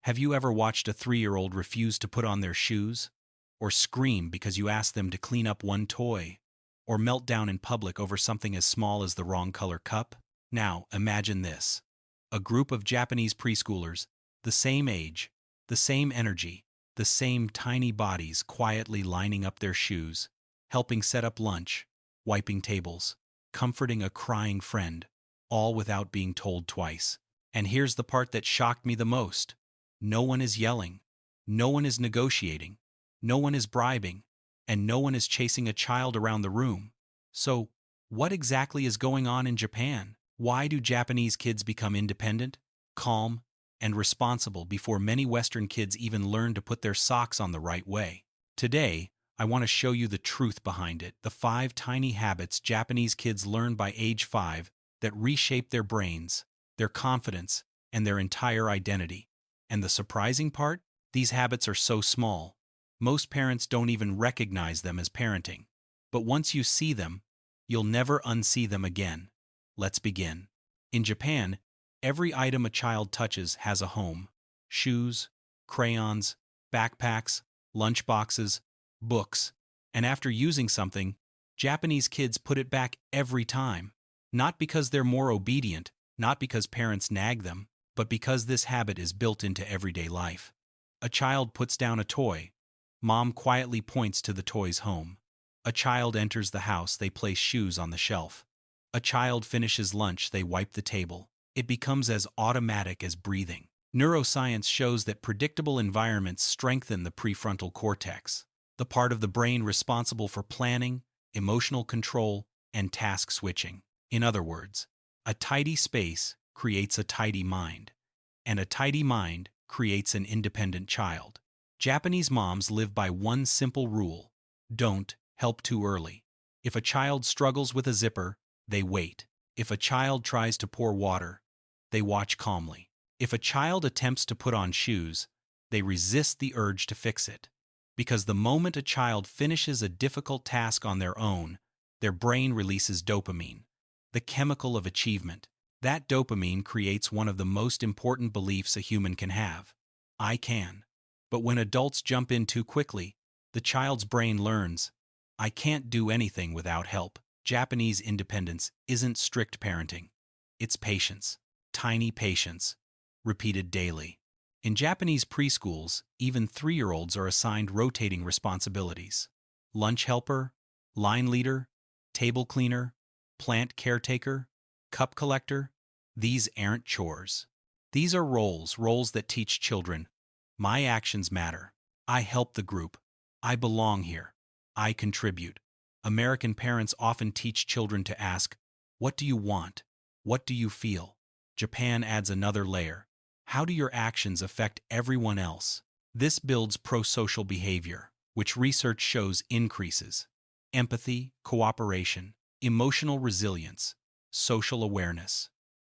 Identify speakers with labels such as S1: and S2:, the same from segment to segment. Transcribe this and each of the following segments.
S1: Have you ever watched a 3-year-old refuse to put on their shoes? Or scream because you asked them to clean up one toy? Or melt down in public over something as small as the wrong color cup? Now, imagine this. A group of Japanese preschoolers, the same age, the same energy, the same tiny bodies quietly lining up their shoes, helping set up lunch, wiping tables, comforting a crying friend, all without being told twice. And here's the part that shocked me the most. No one is yelling, no one is negotiating, no one is bribing, and no one is chasing a child around the room. So, what exactly is going on in Japan? Why do Japanese kids become independent, calm, and responsible before many Western kids even learn to put their socks on the right way? Today, I want to show you the truth behind it, the 5 tiny habits Japanese kids learn by age 5 that reshape their brains, their confidence, and their entire identity. And the surprising part? These habits are so small. Most parents don't even recognize them as parenting. But once you see them, you'll never unsee them again. Let's begin. In Japan, every item a child touches has a home. Shoes, crayons, backpacks, lunchboxes, books. And after using something, Japanese kids put it back every time. Not because they're more obedient, not because parents nag them, but because this habit is built into everyday life. A child puts down a toy. Mom quietly points to the toy's home. A child enters the house, they place shoes on the shelf. A child finishes lunch, they wipe the table. It becomes as automatic as breathing. Neuroscience shows that predictable environments strengthen the prefrontal cortex, the part of the brain responsible for planning, emotional control, and task switching. In other words, a tidy space creates a tidy mind, and a tidy mind creates an independent child. Japanese moms live by one simple rule: don't help too early. If a child struggles with a zipper, they wait. If a child tries to pour water, they watch calmly. If a child attempts to put on shoes, they resist the urge to fix it. Because the moment a child finishes a difficult task on their own, their brain releases dopamine, the chemical of achievement. That dopamine creates one of the most important beliefs a human can have: I can. But when adults jump in too quickly, the child's brain learns, I can't do anything without help. Japanese independence isn't strict parenting. It's patience. Tiny patience, repeated daily. In Japanese preschools, even 3-year-olds are assigned rotating responsibilities: lunch helper, line leader, table cleaner, plant caretaker, cup collector. These aren't chores. These are roles that teach children, my actions matter. I help the group. I belong here. I contribute. American parents often teach children to ask, what do you want? What do you feel? Japan adds another layer. How do your actions affect everyone else? This builds pro-social behavior, which research shows increases empathy, cooperation, emotional resilience, social awareness.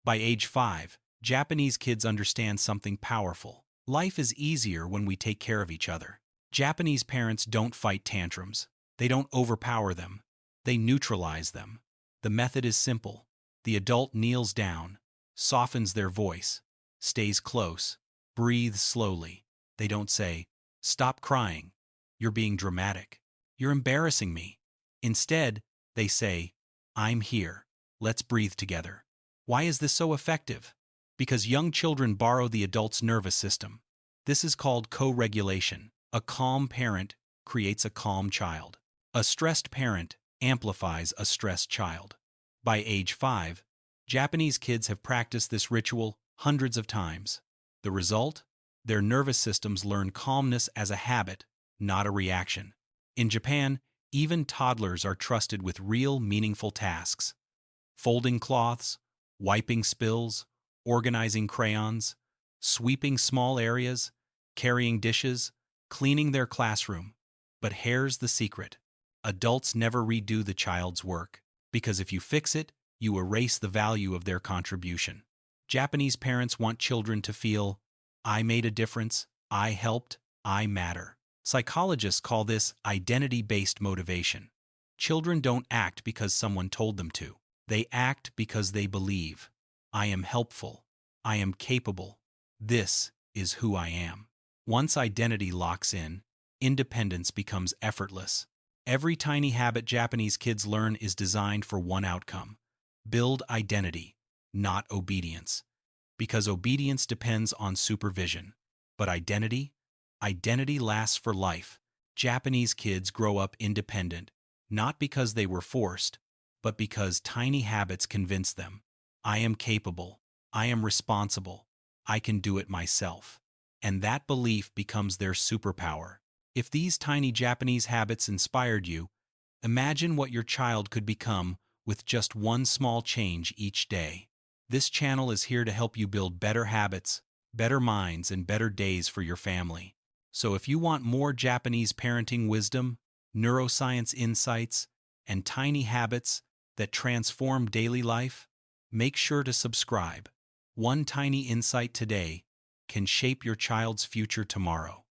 S1: By age 5, Japanese kids understand something powerful. Life is easier when we take care of each other. Japanese parents don't fight tantrums. They don't overpower them. They neutralize them. The method is simple. The adult kneels down, softens their voice, stays close, breathes slowly. They don't say, stop crying. You're being dramatic. You're embarrassing me. Instead, they say, I'm here. Let's breathe together. Why is this so effective? Because young children borrow the adult's nervous system. This is called co-regulation. A calm parent creates a calm child. A stressed parent amplifies a stressed child. By age 5, Japanese kids have practiced this ritual hundreds of times. The result? Their nervous systems learn calmness as a habit, not a reaction. In Japan, even toddlers are trusted with real, meaningful tasks: folding cloths, wiping spills, organizing crayons, sweeping small areas, carrying dishes, cleaning their classroom. But here's the secret. Adults never redo the child's work, because if you fix it, you erase the value of their contribution. Japanese parents want children to feel, I made a difference, I helped, I matter. Psychologists call this identity-based motivation. Children don't act because someone told them to. They act because they believe. I am helpful. I am capable. This is who I am. Once identity locks in, independence becomes effortless. Every tiny habit Japanese kids learn is designed for one outcome: build identity, not obedience. Because obedience depends on supervision. But identity lasts for life. Japanese kids grow up independent, not because they were forced, but because tiny habits convince them. I am capable. I am responsible. I can do it myself. And that belief becomes their superpower. If these tiny Japanese habits inspired you, imagine what your child could become with just one small change each day. This channel is here to help you build better habits, better minds, and better days for your family. So if you want more Japanese parenting wisdom, neuroscience insights, and tiny habits that transform daily life, make sure to subscribe. One tiny insight today can shape your child's future tomorrow.